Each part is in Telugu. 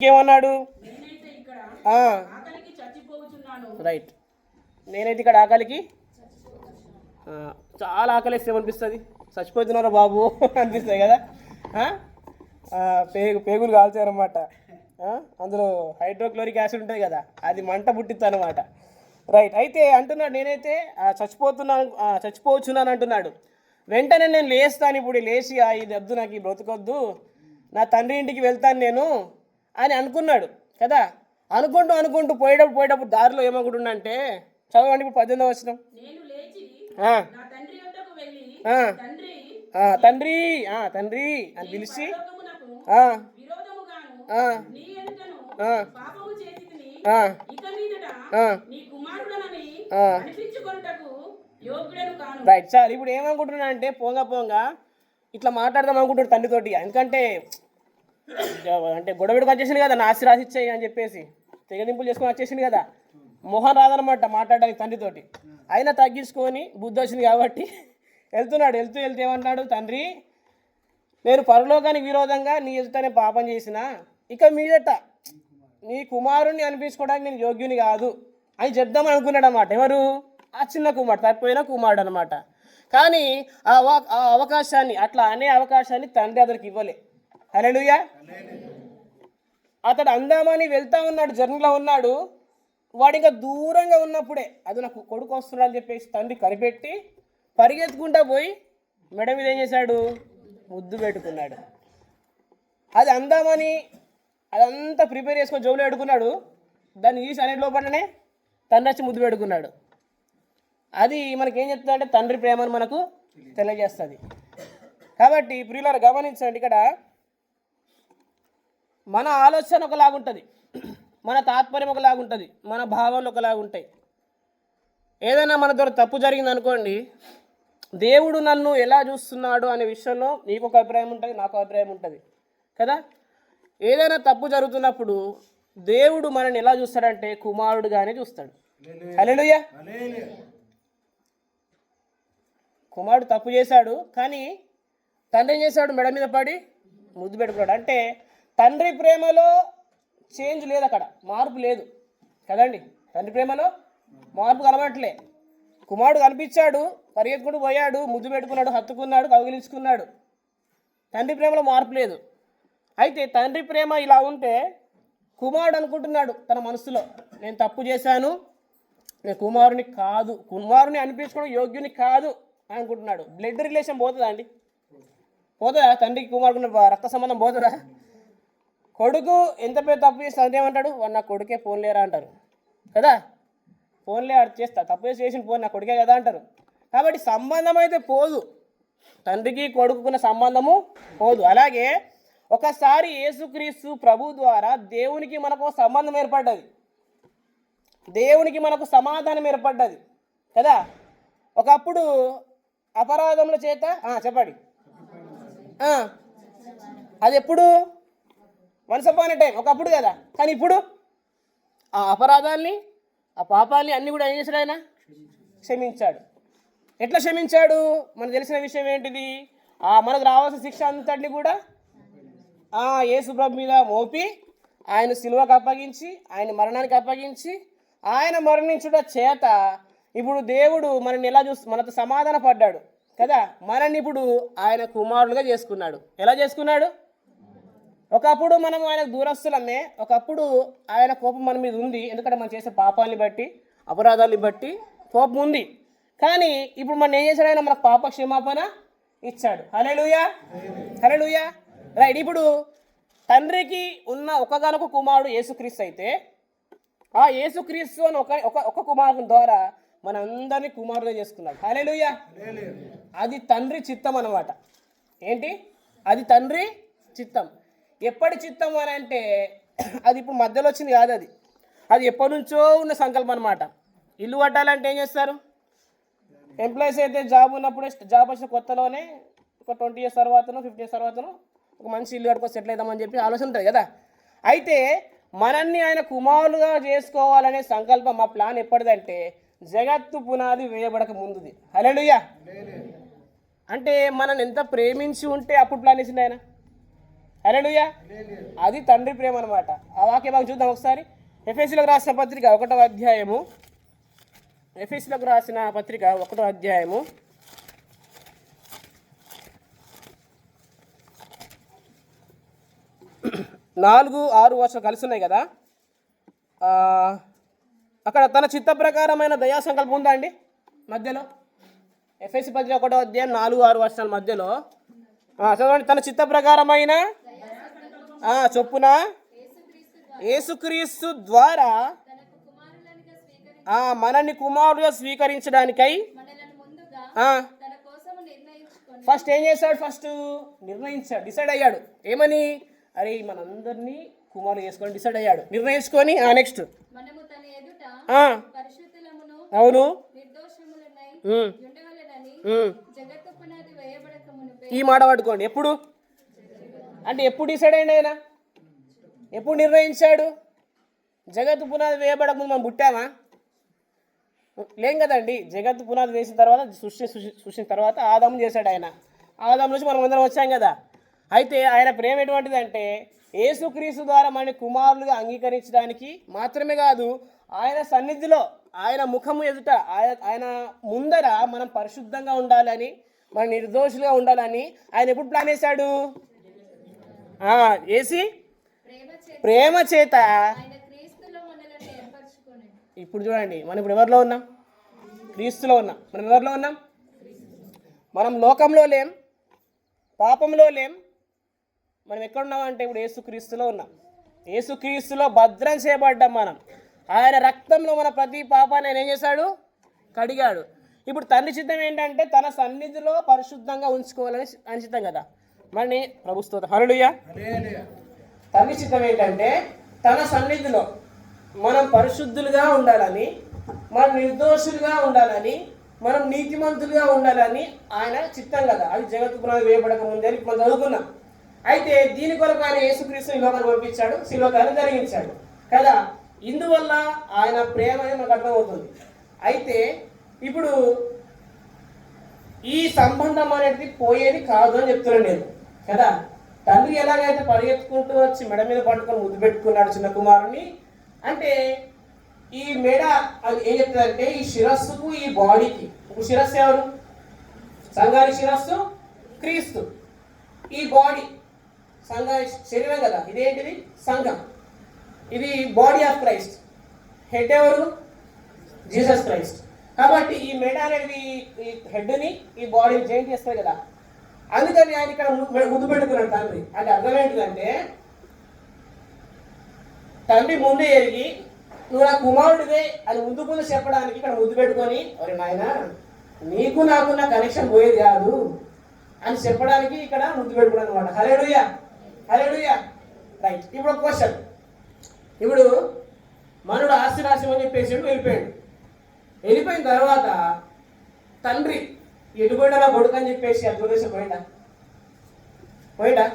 ఏమన్నాడు? రైట్, నేనైతే ఇక్కడ ఆకలికి చాలా ఆకలిస్తే ఏమనిపిస్తుంది? చచ్చిపోతున్నారా బాబు అనిపిస్తుంది కదా. పేగులు కాల్చారన్నమాట. అందులో హైడ్రోక్లోరిక్ యాసిడ్ ఉంటుంది కదా, అది మంట పుట్టిద్ది అనమాట. రైట్, అయితే అంటున్నాడు నేనైతే చచ్చిపోవచ్చున్నాను అంటున్నాడు. వెంటనే నేను లేస్తాను, ఇప్పుడు లేచి ఇది వద్దు, నాకు ఈ బ్రతుకొద్దు, నా తండ్రి ఇంటికి వెళ్తాను నేను అని అనుకున్నాడు కదా. అనుకుంటూ పోయేటప్పుడు దారిలో ఏమనుకుంటున్నాడంటే, చదవండి ఇప్పుడు 18వ వచనం. తండ్రి తండ్రి అని పిలిచి రైట్ సార్. ఇప్పుడు ఏమనుకుంటున్నా అంటే పోంగా ఇట్లా మాట్లాడదాం అనుకుంటాడు తండ్రితోటి. ఎందుకంటే గొడవడికి వచ్చేసింది కదా, నా ఆస్తి రాసిచ్చాయి అని చెప్పేసి తెగదింపులు చేసుకొని వచ్చేసింది కదా. మొహం రాదనమాట మాట్లాడడానికి తండ్రితోటి. అయినా తగ్గించుకొని బుద్ధి వచ్చింది కాబట్టి వెళ్తున్నాడు. వెళ్తూ ఏమంటాడు, తండ్రి నేను పరలోకానికి విరోధంగా నీ ఎదుటనే పాపం చేసిన, ఇక మీదట నీ కుమారుణ్ణి అనిపించుకోవడానికి నేను యోగ్యుని కాదు అని చెప్దామని అనుకున్నాడు అన్నమాట. ఎవరు? ఆ చిన్న కుమారుడు, తప్పిపోయిన కుమారుడు అనమాట. కానీ ఆ అవకాశాన్ని, అట్లా అనే అవకాశాన్ని తండ్రి అతనికి ఇవ్వలే. హల్లెలూయా. అతడు అందామని వెళ్తా ఉన్నాడు, జర్నీలో ఉన్నాడు. వాడు ఇంకా దూరంగా ఉన్నప్పుడే అది నాకు కొడుకు వస్తున్నాడు అని చెప్పేసి తండ్రి కనిపెట్టి పరిగెత్తుకుంటా పోయి మెడ మీద ఏం చేశాడు? ముద్దు పెట్టుకున్నాడు. అది అందామని అదంతా ప్రిపేర్ చేసుకొని జోబులో పెట్టుకున్నాడు. దాన్ని తీసి అనే లోపలనే తండ్రి వచ్చి ముద్దు పెట్టుకున్నాడు. అది మనకేం చెప్తుంది అంటే తండ్రి ప్రేమను మనకు తెలియజేస్తుంది. కాబట్టి ప్రియులారా గమనించండి, ఇక్కడ మన ఆలోచన ఒకలాగుంటుంది, మన తాత్పర్యం ఒకలాగుంటుంది, మన భావాలు ఒకలాగుంటాయి. ఏదైనా మన ద్వారా తప్పు జరిగింది అనుకోండి, దేవుడు నన్ను ఎలా చూస్తున్నాడు అనే విషయంలో నీకు ఒక అభిప్రాయం ఉంటుంది, నాకు అభిప్రాయం ఉంటుంది కదా. ఏదైనా తప్పు జరుగుతున్నప్పుడు దేవుడు మనల్ని ఎలా చూస్తాడంటే కుమారుడుగానే చూస్తాడు. హల్లెలూయా. కుమారుడు తప్పు చేశాడు, కానీ తండ్రి ఏం చేశాడు? మెడ మీద పడి ముద్దు పెట్టుకున్నాడు. అంటే తండ్రి ప్రేమలో చేంజ్ లేదు, అక్కడ మార్పు లేదు కదండి. తండ్రి ప్రేమలో మార్పు కనబడట్లే. కుమారుడు కనిపించాడు, పరిగెత్తుకుంటూ పోయాడు, ముద్దు పెట్టుకున్నాడు, హత్తుకున్నాడు, కౌగిలించుకున్నాడు. తండ్రి ప్రేమలో మార్పు లేదు. అయితే తండ్రి ప్రేమ ఇలా ఉంటే కుమారుడు అనుకుంటున్నాడు తన మనసులో, నేను తప్పు చేశాను, నేను కుమారుని కాదు, కుమారుని అనిపించుకోవడం యోగ్యుని కాదు అని అనుకుంటున్నాడు. బ్లడ్ రిలేషన్ పోతుందా అండి? పోతుందా? తండ్రికి కుమారుకున్న రక్త సంబంధం పోతుందా? కొడుకు ఎంత పేరు తప్పు చేస్తే అంతేమంటాడు, వాడు నా కొడుకే, ఫోన్ లేరా అంటారు కదా. ఫోన్లే చేస్తా, తప్పు చేసిన ఫోన్ నా కొడుకే కదా అంటారు. కాబట్టి సంబంధం అయితే పోదు, తండ్రికి కొడుకున్న సంబంధము పోదు. అలాగే ఒకసారి యేసుక్రీస్తు ప్రభు ద్వారా దేవునికి మనకు సంబంధం ఏర్పడ్డది, దేవునికి మనకు సమాధానం ఏర్పడ్డది కదా. ఒకప్పుడు అపరాధముల చేత చెప్పండి, అది ఎప్పుడు? వన్స్ అపాన్ ఎ టైం, ఒకప్పుడు కదా. కానీ ఇప్పుడు ఆ అపరాధాల్ని, ఆ పాపాలని అన్నీ కూడా ఏం చేశాడు? ఆయన క్షమించాడు. ఎట్లా క్షమించాడు? మనకు తెలిసిన విషయం ఏంటిది? మనకు రావాల్సిన శిక్ష అంతటిని కూడా యేసు ప్రభు మీద మోపి ఆయన సిలువకు అప్పగించి, ఆయన మరణానికి అప్పగించి, ఆయన మరణించుట చేత ఇప్పుడు దేవుడు మనల్ని ఎలా మనతో సమాధాన పడ్డాడు కదా. మనల్ని ఇప్పుడు ఆయన కుమారులుగా చేసుకున్నాడు. ఎలా చేసుకున్నాడు? ఒకప్పుడు మనం ఆయన దూరస్తులమే, ఒకప్పుడు ఆయన కోపం మన మీద ఉంది, ఎందుకంటే మనం చేసే పాపాలని బట్టి, అపరాధాలని బట్టి కోపం ఉంది. కానీ ఇప్పుడు మనం ఏం చేశాడు? ఆయన మనకు పాప క్షమాపణ ఇచ్చాడు. హల్లెలూయా, హల్లెలూయా. రైట్, ఇప్పుడు తండ్రికి ఉన్న ఒకగానొక కుమారుడు యేసుక్రీస్తు అయితే, ఆ యేసుక్రీస్తు అని ఒక కుమారుని ద్వారా మనందరినీ కుమారులుగా చేసుకున్నాడు. హల్లెలూయా. అది తండ్రి చిత్తం అన్నమాట. ఏంటి? అది తండ్రి చిత్తం. ఎప్పటి చిత్తం అని అంటే అది ఇప్పుడు మధ్యలో వచ్చింది కాదు, అది ఎప్పటి నుంచో ఉన్న సంకల్పం అనమాట. ఇల్లు కట్టాలంటే ఏం చేస్తారు? ఎంప్లాయీస్ అయితే జాబ్ ఉన్నప్పుడే, జాబ్ వచ్చిన కొత్తలోనే ఒక 20 years తర్వాతనో 50 years తర్వాతనో ఒక మంచి ఇల్లు కట్టుకొని సెటిల్ అవుదామని చెప్పి ఆలోచన ఉంటుంది కదా. అయితే మనల్ని ఆయన కుమారులుగా చేసుకోవాలనే సంకల్పం, మా ప్లాన్ ఎప్పటిదంటే జగత్తు పునాది వేయబడక ముందుది. హల్లెలూయా. అంటే మనల్ని ఎంత ప్రేమించి ఉంటే అప్పుడు ప్లాన్ వేసింది ఆయన. హల్లెలూయా. అది తండ్రి ప్రేమ అనమాట. ఆ వాక్య భాగం చూద్దాం ఒకసారి. ఎఫెసీయులకు రాసిన పత్రిక 1వ అధ్యాయము. ఎఫెసీయులకు రాసిన పత్రిక 1వ అధ్యాయము 4, 6 వర్షాలు కలిసి ఉన్నాయి కదా. అక్కడ తన చిత్త ప్రకారమైన దయా సంకల్పం ఉందా అండి మధ్యలో? ఎఫెసీ పత్రిక 1వ అధ్యాయం 4, 6 వర్షాల మధ్యలో చదవండి. తన చిత్త ప్రకారమైన చొప్పున యేసుక్రీస్తు ద్వారా మనల్ని కుమారులుగా స్వీకరించడానికై ఫస్ట్ ఏం చేశాడు? ఫస్ట్ నిర్ణయించాడు, డిసైడ్ అయ్యాడు. ఏమని? అరే మనందరినీ కుమారులు చేసుకొని డిసైడ్ అయ్యాడు, నిర్ణయించుకొని నెక్స్ట్ అవును ఈ మాట పట్టుకోండి. ఎప్పుడు అంటే ఎప్పుడు డిసైడ్ అయ్యింది ఆయన? ఎప్పుడు నిర్ణయించాడు? జగత్తు పునాది వేయబడక ముందు మనం పుట్టామా? లేం కదండి. జగత్తు పునాది వేసిన తర్వాత సృష్టించిన తర్వాత ఆదాము చేశాడు ఆయన. ఆదాము నుంచి మనం అందరం వచ్చాం కదా. అయితే ఆయన ప్రేమ ఎటువంటిదంటే యేసుక్రీస్తు ద్వారా మన కుమారులుగా అంగీకరించడానికి మాత్రమే కాదు, ఆయన సన్నిధిలో ఆయన ముఖము ఎదుట ఆయన ముందర మనం పరిశుద్ధంగా ఉండాలని, మన నిర్దోషులుగా ఉండాలని ఆయన ఎప్పుడు ప్లాన్ వేశాడు? వేసి ప్రేమ చేత ఇప్పుడు చూడండి, మనం ఇప్పుడు ఎవరిలో ఉన్నాం? క్రీస్తులో ఉన్నాం. మనం ఎవరిలో ఉన్నాం? మనం లోకంలో లేం, పాపంలో లేం. మనం ఎక్కడున్నామంటే ఇప్పుడు యేసుక్రీస్తులో ఉన్నాం. యేసుక్రీస్తులో భద్రం చేయబడ్డాం మనం. ఆయన రక్తంలో మన ప్రతి పాపాన్ని ఆయన ఏం చేశాడు? కడిగాడు. ఇప్పుడు తండ్రి చిత్తం ఏంటంటే తన సన్నిధిలో పరిశుద్ధంగా ఉంచుకోవాలని ఆయన చిత్తం కదా. మరి ప్రభుత్వం హల్లెలూయా. తండ్రి చిత్తం ఏంటంటే తన సన్నిధిలో మనం పరిశుద్ధులుగా ఉండాలని, మనం నిర్దోషులుగా ఉండాలని, మనం నీతిమంతులుగా ఉండాలని ఆయన చిత్తం కదా. అది జగత్తు పునాది వేయబడక ముందే మనం చదువుకున్నాం. అయితే దీని కొరకు ఆయన యేసుక్రీస్తు ఈ లోకాన్ని పంపించాడు, శిలువను జరిగించాడు కదా. ఇందువల్ల ఆయన ప్రేమ అనేది మనకు అర్థమవుతుంది. అయితే ఇప్పుడు ఈ సంబంధం అనేది పోయేది కాదు అని చెప్తున్నాను నేను కదా. తండ్రి ఎలాగైతే పరిగెత్తుకుంటూ వచ్చి మెడ మీద పట్టుకొని ముద్దు పెట్టుకున్నాడు చిన్న కుమారుని, అంటే ఈ మెడ అది ఏం చెప్తుందంటే ఈ శిరస్సుకు ఈ బాడీకి, ఇప్పుడు శిరస్సు ఎవరు? సంఘానికి శిరస్సు క్రీస్తు. ఈ బాడీ సంఘానికి శరీరం కదా. ఇదేంటిది? సంఘం. ఇది బాడీ ఆఫ్ క్రైస్ట్. హెడ్ ఎవరు? Jesus Christ. కాబట్టి ఈ మెడ అనేది ఈ హెడ్ని ఈ బాడీని జాయింట్ చేస్తుంది కదా. అందుకని ఆయన ఇక్కడ ముద్దు పెట్టుకున్నాడు తండ్రి. అంటే అర్థం ఏంటిదంటే తండ్రి ముందే ఎరిగి నువ్వు నా కుమారుడివే అని ముందు చెప్పడానికి ఇక్కడ ముద్దు పెట్టుకొని, ఒరే నాయన నీకు నాకు నా కనెక్షన్ పోయేది కాదు అని చెప్పడానికి ఇక్కడ ముద్దు పెట్టుకున్నాను అనమాట. హల్లెలూయా, హల్లెలూయా. రైట్. ఇప్పుడు ఒక క్వశ్చన్. ఇప్పుడు మనుడు ఆస్తి రాసిమని చెప్పేసి వెళ్ళిపోయాడు. వెళ్ళిపోయిన తర్వాత తండ్రి ఎటుపోయినా కొడుకు అని చెప్పేసి అద్భుతం పోయిందా?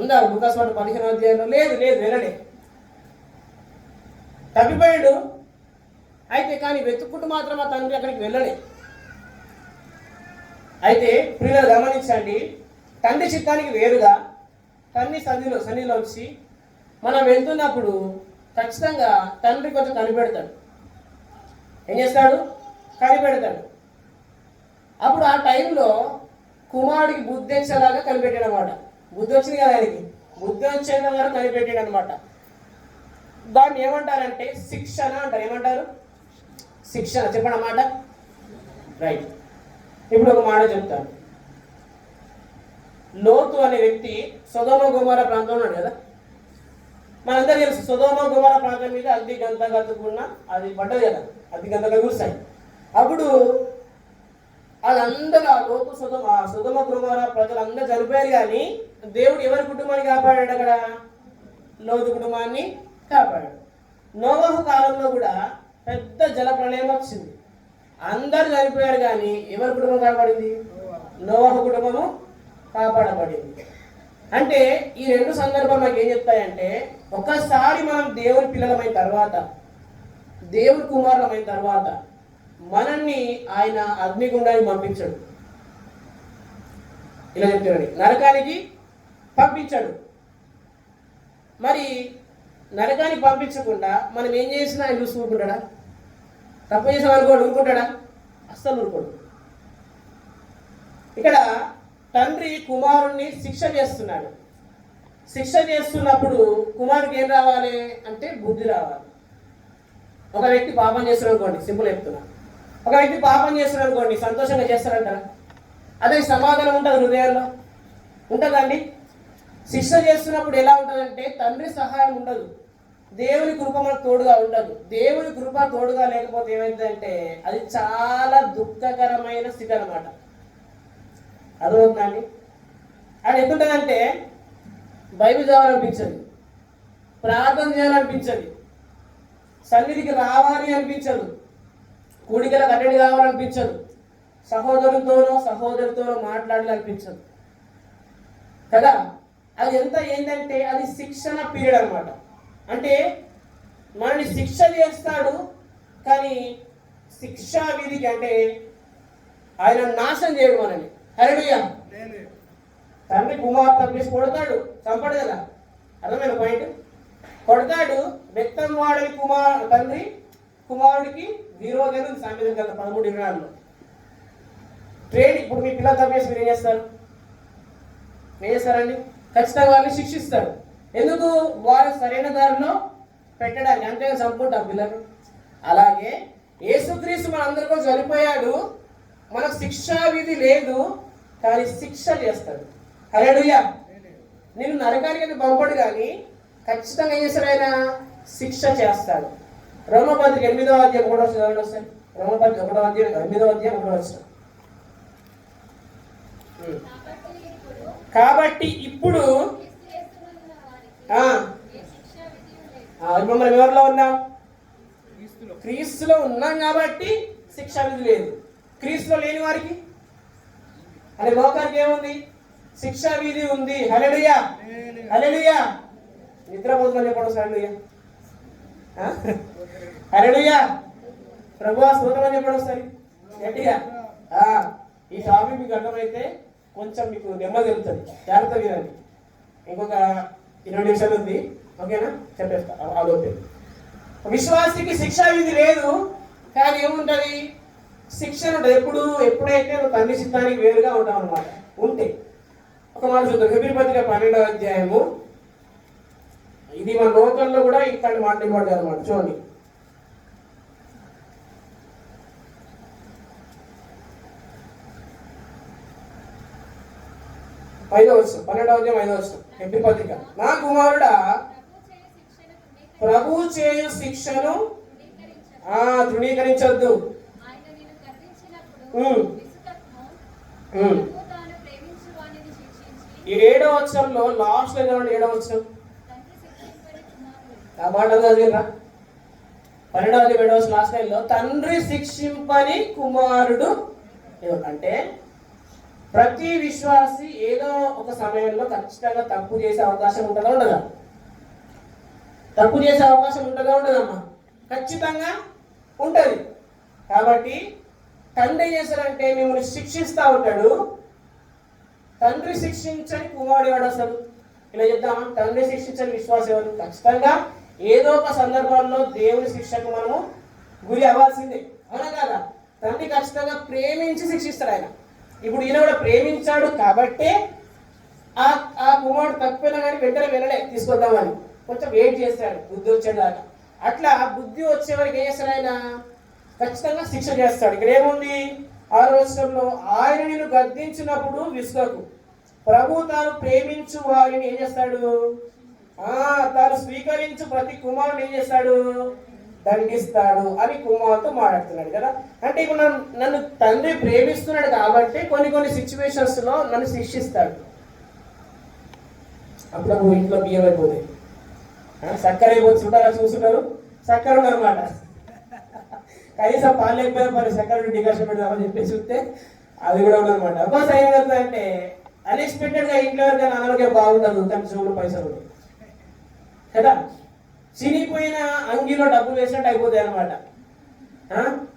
ఉందా? లూకాసు 15వ అధ్యాయంలో లేదు, వెళ్ళడే, తప్పిపోయాడు. అయితే కానీ వెతుక్కుంటూ మాత్రం ఆ తండ్రి అక్కడికి వెళ్ళలే. అయితే ప్రియులు గమనించండి, తండ్రి చిత్తానికి వేరుగా తండ్రి సన్నిధిలో వచ్చి మనం వెళ్తున్నప్పుడు ఖచ్చితంగా తండ్రి కొంచెం కనిపెడతాడు. ఏం చేస్తాడు? కనిపెడతాడు. అప్పుడు ఆ టైంలో కుమారుడికి బుద్ధి వచ్చేలాగా కనిపెట్టాడు అనమాట. బుద్ధి వచ్చింది కదా ఆయనకి, బుద్ధి వచ్చేంత వరకు కనిపెట్టాడు అనమాట. దాన్ని ఏమంటారంటే శిక్షణ అంటారు. ఏమంటారు? శిక్షణ. చెప్పండి అన్నమాట. రైట్. ఇప్పుడు ఒక మాట చెప్తాను. లోతు అనే వ్యక్తి సొదొమ గొమొర్రా ప్రాంతంలో ఉన్నాడు కదా. మనందరూ తెలుసు సొదొమ గొమొర్రా ప్రాంతం మీద అగ్ని గంత కత్తుకున్న అది పడ్డది కదా, అగ్ని గంతగా కురిశాయి. అప్పుడు వాళ్ళందరూ ఆ లోతు సొదొమ గొమొర్రా ప్రజలందరూ చనిపోయారు. కానీ దేవుడు ఎవరి కుటుంబాన్ని కాపాడాడు? అక్కడ లోతు కుటుంబాన్ని కాపాడాడు. నోవహు కాలంలో కూడా పెద్ద జల ప్రళయం వచ్చింది. అందరు చనిపోయారు కానీ ఎవరి కుటుంబం కాపాడింది? నోవహు కుటుంబము కాపాడబడింది. అంటే ఈ రెండు సందర్భాలు నాకు ఏం చెప్తాయంటే, ఒక్కసారి మనం దేవుని పిల్లలమైన తర్వాత, దేవుని కుమారులమైన తర్వాత మనల్ని ఆయన అగ్నిగుండానికి పంపించాడు. ఇలా చెప్తున్నాడు, నరకానికి పంపించాడు. మరి నరకానికి పంపించకుండా మనం ఏం చేసినా ఆయన చూసి ఊరుకుంటాడా? తప్పు చేసాం అనుకోడు, ఊరుకుంటాడా? అస్సలు ఊరుకోడు. ఇక్కడ తండ్రి కుమారుణ్ణి శిక్ష చేస్తున్నాడు. శిక్ష చేస్తున్నప్పుడు కుమారుడికి ఏం రావాలి అంటే బుద్ధి రావాలి. ఒక వ్యక్తి పాపం చేస్తున్నాడు అనుకోండి, సింపుల్ చెప్తున్నా. ఒక వ్యక్తి పాపం చేస్తున్నాడు అనుకోండి, సంతోషంగా చేస్తారంటారా? అదే సమాధానం ఉంటుంది హృదయాల్లో? ఉంటుందండి. శిక్ష చేస్తున్నప్పుడు ఎలా ఉంటుందంటే తండ్రి సహాయం ఉండదు, దేవుని కృప మనకు తోడుగా ఉండదు. దేవుని కృప తోడుగా లేకపోతే ఏమైందంటే అది చాలా దుఃఖకరమైన స్థితి అనమాట. అర్థమవుతుందండి? అది ఎట్లుంటుందంటే బైబిల్ చదవాలనిపించదు, ప్రార్థన చేయాలనిపించదు, సన్నిధికి రావాలి అనిపించదు, కూడికలకు అటెండ్ కావాలనిపించదు, సహోదరులతోనో సహోదరులతోనో మాట్లాడాలనిపించదు కదా. అది ఎంత ఏంటంటే అది శిక్షణ పీరియడ్ అనమాట. అంటే మనల్ని శిక్ష చేస్తాడు, కానీ శిక్షా విధికి అంటే ఆయన నాశనం చేయడు మనల్ని. హల్లెలూయా. తండ్రి కుమార్ తప్పేసి కొడతాడు, చంపడు కదా. అర్థమైన పాయింట్? కొడతాడు. వ్యక్తం వాడని తండ్రి కుమారుడికి విరోధం సామెతలు కదా 13:24. ట్రేడ్ ఇప్పుడు మీ పిల్లలు తప్పేసి మీరు ఏం చేస్తారు? ఏం చేస్తారండి? ఖచ్చితంగా వాళ్ళని శిక్షిస్తారు. ఎందుకు? వారు సరైన దారిలో పెట్టడానికి, అంతే చంపుకుంటాం పిల్లలు. అలాగే యేసుక్రీస్తు మన అందరికీ చనిపోయాడు, మనకు శిక్షా విధి లేదు, కానీ శిక్ష చేస్తాడు. హల్లెలూయా. నేను నరకానికి పంపడు, కానీ ఖచ్చితంగా ఏం చేస్తాడు? ఆయన శిక్ష చేస్తాడు. రోమపత్రిక 8వ అధ్యాయం 1వ వచనం వస్తాయి. రోమపత్రిక 1వ అధ్యాయం 8వ అధ్యాయం 1వ వచనం. కాబట్టి ఇప్పుడు మనం ఎవరిలో ఉన్నాం? క్రీస్తులో ఉన్నాం కాబట్టి శిక్ష విధి లేదు. క్రీస్తులో లేని వారికి అనే లోకానికి ఏముంది? శిక్షా విధి ఉంది. హల్లెలూయా, హల్లెలూయా. నిద్రపోతున్నా చెప్పండి హల్లెలూయా, హల్లెలూయా. ప్రభువా స్తోత్రం అని చెప్పండి ఒకసారి గట్టిగా. ఈ టాపిక్ మీకు అర్థమైతే కొంచెం మీకు నెమ్మది వెళ్తుంది. జాగ్రత్త వినండి. ఇంకొక 20 నిమిషాలు ఉంది, ఓకేనా? చెప్పేస్తా ఆలోపే. విశ్వాసికి శిక్షా విధి లేదు, కానీ ఏముంటుంది? శిక్షణ ఉంటుంది. ఎప్పుడైతే నువ్వు తండ్రి సిద్ధానికి వేరుగా ఉంటావు అనమాట. ఉంటే ఒక మాట చూద్దాం. హెబ్రీ పత్రిక 12వ అధ్యాయము. ఇది మన లోకల్లో కూడా ఇట్లాంటి మాట్లాడబడ్డారు అనమాట. చూడండి, ఐదో వచనం, 12వ అధ్యాయం 5వ వచనం. హెబ్రీ పత్రిక. నా కుమారుడా, ప్రభు చేయు శిక్షను తృణీకరించొద్దు. 7వ వచనంలో లాస్ట్ లో 7వ వచనం ఆ మాట చదివిరా? 12వ అధ్యాయం 7వ వచనం లాస్ట్ లైన్ లో తండ్రి శిక్షింపని కుమారుడు. అంటే ప్రతి విశ్వాసి ఏదో ఒక సమయంలో ఖచ్చితంగా తప్పు చేసే అవకాశం ఉంటుందా ఉండదా? తప్పు చేసే అవకాశం ఉంటుందా ఉండదమ్మా? ఖచ్చితంగా ఉంటుంది. కాబట్టి తండ్రి చేశారంటే మిమ్మల్ని శిక్షిస్తూ ఉంటాడు. తండ్రి శిక్షించని కుమారుడు ఎవడు అసలు? ఇలా చెప్దామా? తండ్రి శిక్షించని విశ్వాసం ఎవరు? ఖచ్చితంగా ఏదో ఒక సందర్భంలో దేవుని శిక్షకు మనము గురి అవ్వాల్సిందే, అవునా కాదా? తండ్రి ఖచ్చితంగా ప్రేమించి శిక్షిస్తాడు ఆయన. ఇప్పుడు ఈయన కూడా ప్రేమించాడు కాబట్టే ఆ కుమారుడు తప్పినా కానీ వెంటనే వెళ్ళలే తీసుకొద్దామని, కొంచెం వెయిట్ చేస్తాడు బుద్ధి వచ్చేదాకా. అట్లా బుద్ధి వచ్చే వరకు ఏం చేస్తాడు? ఆయన ఖచ్చితంగా శిక్ష చేస్తాడు. ఇక్కడ ఏముంది? 6వ వచనంలో ఆయన నిన్ను గద్దించినప్పుడు విసుగకు, ప్రభు తాను ప్రేమించు వారిని ఏం చేస్తాడు? తాను స్వీకరించు ప్రతి కుమారుని ఏం చేస్తాడు? దండిస్తాడు అని కుమారుతో మాట్లాడుతున్నాడు కదా. అంటే ఇప్పుడు నన్ను తండ్రి ప్రేమిస్తున్నాడు కాబట్టి కొన్ని సిచ్యువేషన్స్ లో నన్ను శిక్షిస్తాడు. అప్పుడు ఇంట్లో బియ్యం అయిపోతాయి, చక్కెర అయిపోతుంది. చూస్తుంటారు చక్కెర అనమాట. కనీసం పాలు లేకపోయినా మరి చక్కెర డికాషన్ పెడదామని చెప్పేసి చూస్తే అది కూడా ఉన్నదన్నమాట. ఒక్కోసారి ఏం జరుగుతుందంటే అన్ఎక్స్పెక్టెడ్ గా ఇంట్లో ఎవరికైనా అనారోగ్యం బాగుండదు, కానీ చూడు పైసలు కదా. చినిపోయిన అంగిలో డబ్బులు వేసినట్టు అయిపోతాయి అనమాట.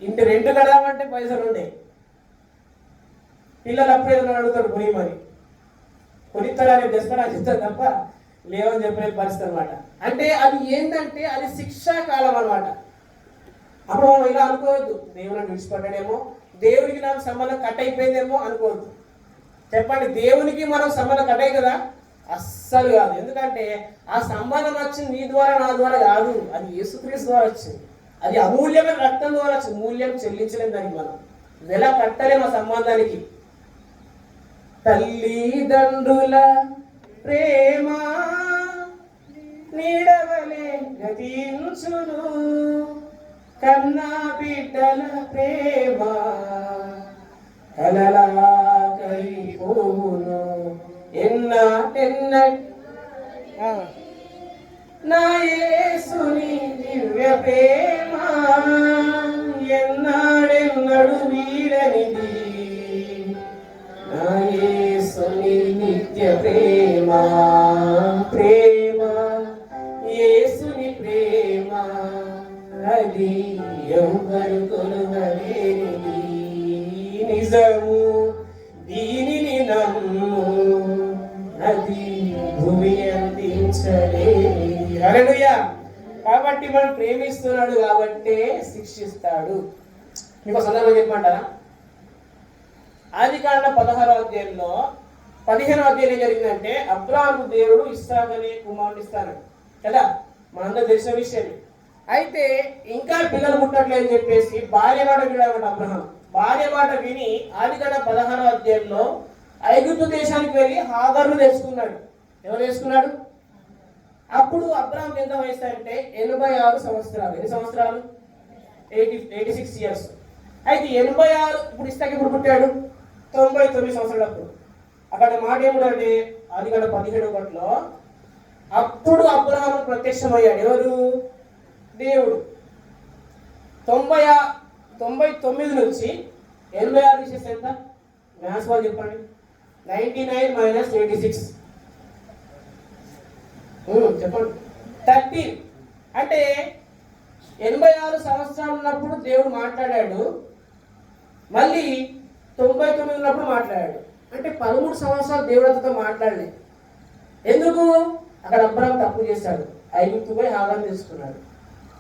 ఇంటి రెంట్ కడదామంటే పైసలు ఉండే. పిల్లలు అప్పుడు ఏదైనా అడుగుతాడు కొనిమని, కొనిస్తాడని తెస్తాడా చెప్తాడు తప్ప లేవని చెప్పిన పరిస్థితి అనమాట. అంటే అది ఏంటంటే అది శిక్షాకాలం అనమాట. అప్పుడు మనం ఇలా అనుకోవద్దు, దేవుడు నన్ను విడిచిపడ్డాడేమో, దేవుడికి నాకు సంబంధం కట్ అయిపోయిందేమో అనుకోవద్దు. చెప్పండి, దేవునికి మనం సంబంధం కట్ అయ్యి కదా? అస్సలు కాదు. ఎందుకంటే ఆ సంబంధం వచ్చింది నీ ద్వారా నా ద్వారా కాదు, అది యేసుక్రీస్తు ద్వారా వచ్చింది. అది అమూల్యమైన రక్తం ద్వారా వచ్చింది. మూల్యం చెల్లించలేము దానికి, మనం వెల కట్టలేము ఆ సంబంధానికి. తల్లిదండ్రుల ప్రేమ నీడవలే గతించును, కన్నా బిడ్డల ప్రేమ కలలా కరిపోవును. నా యేసుని దివ్య ప్రేమ ఎన్నాడెన్నడు వీడనిది, నా యేసుని నిత్య ప్రేమ ప్రేమ యేసుని ప్రేమ అది ఎవరు కొలువలేనిది నిజము, దీనిని నమ్ము అది భూమి అందించలేనిది. హల్లెలూయా. కాబట్టి మనం ప్రేమిస్తున్నాడు కాబట్టే శిక్షిస్తాడు. మీకు సందర్భం చెప్పమంటారా? ఆదికాండ 16వ అధ్యాయంలో 15వ అధ్యాయం ఏం జరిగిందంటే, అబ్రాహాము దేవుడు ఇస్సాకు అనే కుమారుడు ఇస్తాడు కదా, మనందరూ తెలిసిన విషయం. అయితే ఇంకా పిల్లలు పుట్టట్లేదని చెప్పేసి భార్య మాట వినాలన్నమాట అబ్రహాం. భార్య మాట విని ఆదికాండ 16వ అధ్యాయంలో ఐగుప్తు దేశానికి వెళ్ళి హాగరును తెచ్చుకున్నాడు. ఎవరు తెచ్చుకున్నాడు? అప్పుడు అబ్రహాం ఎంత వయసు అంటే 86 సంవత్సరాలు. ఎన్ని సంవత్సరాలు? 86 ఇయర్స్. అయితే 86, ఇప్పుడు ఇస్తాకి ఇప్పుడు పుట్టాడు 99 సంవత్సరాలు. అప్పుడు అక్కడ మాట ఏమిటంటే ఆదికాండ 17:1 అప్పుడు అబ్రహాము ప్రత్యక్షమయ్యాడు. ఎవరు? దేవుడు. 99 నుంచి 86 తీసేస్తే ఎంత? మ్యాథ్స్ వాళ్ళు చెప్పండి. 99 - 86 చెప్పండి. 13. అంటే 86 సంవత్సరాలు ఉన్నప్పుడు దేవుడు మాట్లాడాడు, మళ్ళీ 99 ఉన్నప్పుడు మాట్లాడాడు. అంటే 13 సంవత్సరాలు దేవుడితో మాట్లాడలే. ఎందుకు? అక్కడ అబ్రహాం తప్పు చేశాడు. ఐగుప్తు పోయి హాగరును తీసుకున్నాడు.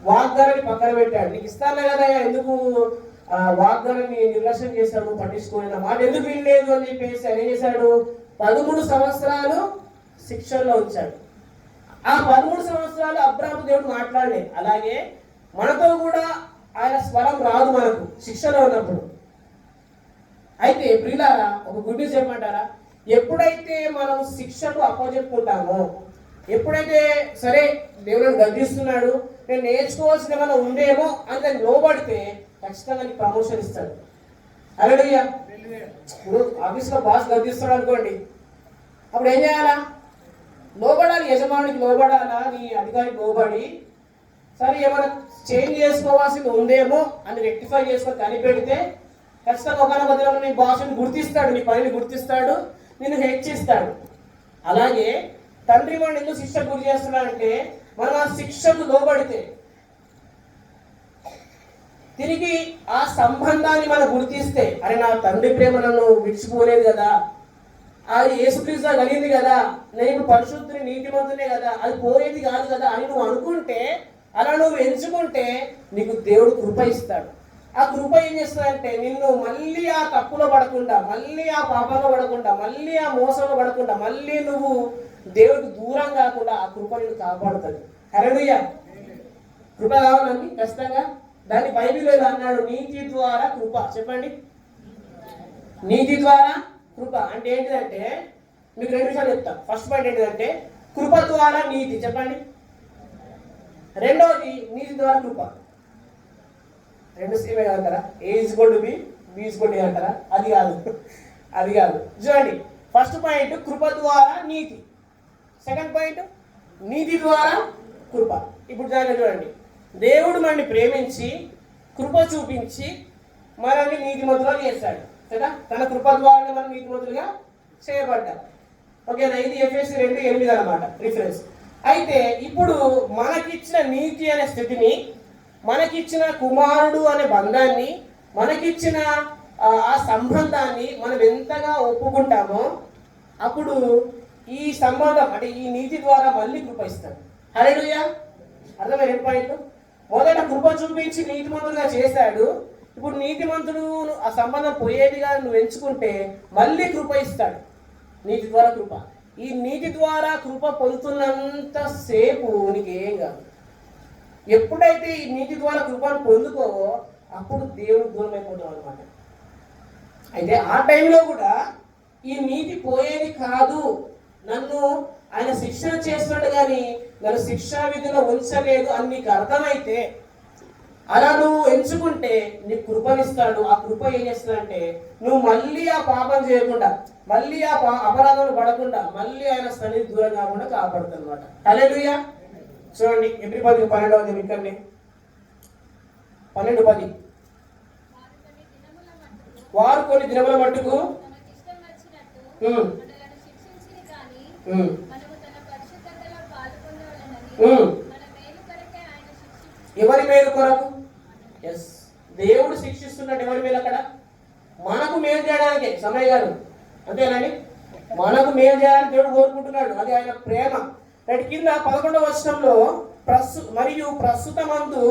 వాగ్దానాన్ని పక్కన పెట్టాడు. నీకు ఇస్తాను కదా, ఎందుకు వాగ్దానాన్ని నిర్లక్ష్యం చేశాడు, పట్టించుకోలేని మాట ఎందుకు వినలేదు అని చెప్పేసి ఆయన ఏం చేశాడు? 13 సంవత్సరాలు శిక్షల్లో ఉంచాడు. ఆ 13 సంవత్సరాలు అబ్రహాము దేవుడు మాట్లాడలే. అలాగే మనతో కూడా ఆయన స్వరం రాదు మనకు శిక్షలో ఉన్నప్పుడు. అయితే ప్రియులారా, ఒక గుడ్ న్యూస్ చెప్పమంటారా? ఎప్పుడైతే మనం శిక్షకు అప్పచెప్పుకుంటామో, ఎప్పుడైతే సరే దేవుడు గద్దిస్తున్నాడు, నేను నేర్చుకోవాల్సిన ఏమైనా ఉందేమో అని దాన్ని లోబడితే ఖచ్చితంగా నీకు ప్రమోషన్ ఇస్తాడు. హల్లెలూయా. ఇప్పుడు ఆఫీస్లో బాస్ గద్దిస్తాడు అనుకోండి, అప్పుడు ఏం చేయాలా? లోబడాలి. యజమానికి లోబడాలా, నీ అధికారికి లోబడి సరే ఏమైనా చేంజ్ చేసుకోవాల్సింది ఉందేమో అని రెక్టిఫై చేసుకొని కనిపెడితే ఖచ్చితంగా ఒకనొక దినం నీ బాసుని గుర్తిస్తాడు, నీ పనిని గుర్తిస్తాడు, నిన్ను హెచ్చిస్తాడు. అలాగే తండ్రి వాడిని ఎందుకు శిక్షకు గురి చేస్తున్నాడంటే, మనం ఆ శిక్షకు లోబడితే తిరిగి ఆ సంబంధాన్ని మనం గుర్తిస్తే, అరే నా తండ్రి ప్రేమ నన్ను విడిచిపోలేదు కదా, అది యేసుక్రీస్తు కలిగింది కదా, నేను ఇప్పుడు పరిశుద్ధుని నీతిమంతునే కదా, అది పోయేది కాదు కదా అని నువ్వు అనుకుంటే, అలా నువ్వు ఎంచుకుంటే నీకు దేవుడు కృప ఇస్తాడు. ఆ కృప ఏం చేస్తుందంటే నిన్ను మళ్ళీ ఆ తప్పులో పడకుండా, మళ్ళీ ఆ పాపంలో పడకుండా, మళ్ళీ ఆ మోసంలో పడకుండా, మళ్ళీ నువ్వు దేవుడికి దూరం కాకుండా ఆ కృప నిన్ను కాపాడుతుంది. హల్లెలూయా. కృప కావాలండి ఖచ్చితంగా. దాన్ని బైబిల్లో ఇలా అన్నాడు, నీతి ద్వారా కృప. చెప్పండి, నీతి ద్వారా కృప అంటే ఏంటిదంటే, మీకు 2 విషయాలు చెప్తాను. ఫస్ట్ పాయింట్ ఏంటిదంటే కృప ద్వారా నీతి. చెప్పండి. రెండవది నీతి ద్వారా కృప. రెండు సేమే అంటారా? A is equal to B, B is equal to A అంటారా? అది కాదు, అది కాదు. చూడండి, ఫస్ట్ పాయింట్ కృప ద్వారా నీతి, సెకండ్ పాయింట్ నీతి ద్వారా కృప. ఇప్పుడు చూడండి, దేవుడు మనల్ని ప్రేమించి కృప చూపించి మనల్ని నీతిమంతులుగా చేశాడు కదా. తన కృప ద్వారా మనం నీతిమంతులుగా చేయబడ్డాం. ఓకేనా? ఇది ఎఫెసీ 2:8 అన్నమాట రిఫరెన్స్. అయితే ఇప్పుడు మనకిచ్చిన నీతి అనే స్థితిని, మనకిచ్చిన కుమారుడు అనే బంధాన్ని, మనకిచ్చిన ఆ సంబంధాన్ని మనం ఎంతగా ఒప్పుకుంటామో అప్పుడు ఈ సంబంధం అంటే ఈ నీతి ద్వారా మళ్ళీ కృప ఇస్తాడు. హల్లెలూయా. అర్థమైన 2 పాయింట్లు. మొదట కృప చూపించి నీతిమంతుడుగా చేశాడు. ఇప్పుడు నీతిమంతుడు ఆ సంబంధం పోయేదిగా నువ్వు ఎంచుకుంటే మళ్ళీ కృప ఇస్తాడు. నీతి ద్వారా కృప. ఈ నీతి ద్వారా కృప పొందుతున్నంత సేపు నీకు ఏం కాదు. ఎప్పుడైతే ఈ నీతి ద్వారా కృపను పొందుకోవో అప్పుడు దేవుడు దూరం అయిపోతాం అనమాట. అయితే ఆ టైంలో కూడా ఈ నీతి పోయేది కాదు, నన్ను ఆయన శిక్షణ చేస్తున్నాడు కానీ నన్ను శిక్షా విధిలో ఉంచలేదు అని నీకు అర్థమైతే, అలా నువ్వు ఎంచుకుంటే నీకు కృపనిస్తాడు. ఆ కృప ఏం చేస్తుందంటే నువ్వు మళ్ళీ ఆ పాపం చేయకుండా, మళ్ళీ ఆ అపరాధాలు పడకుండా, మళ్ళీ ఆయన సన్నిధి దూరం కాకుండా కాపాడుతుంది అనమాట. హల్లెలూయా. చూడండి ఎబ్రీ 12వ అధ్యాయం ఇక్కడ 12:10. వారు కొన్ని దినముల మట్టుకు ఎవరి మేలు కొరకు? ఎస్, దేవుడు శిక్షిస్తున్నాడు. ఎవరి మేలు అక్కడ? మనకు మేలు చేయడానికి. సమయ గారు అంతేనండి, మనకు మేలు చేయడానికి దేవుడు కోరుకుంటున్నాడు. అది ఆయన ప్రేమ. రైట్. కింద 11వ వచనంలో మరియు ప్రస్తుతమందు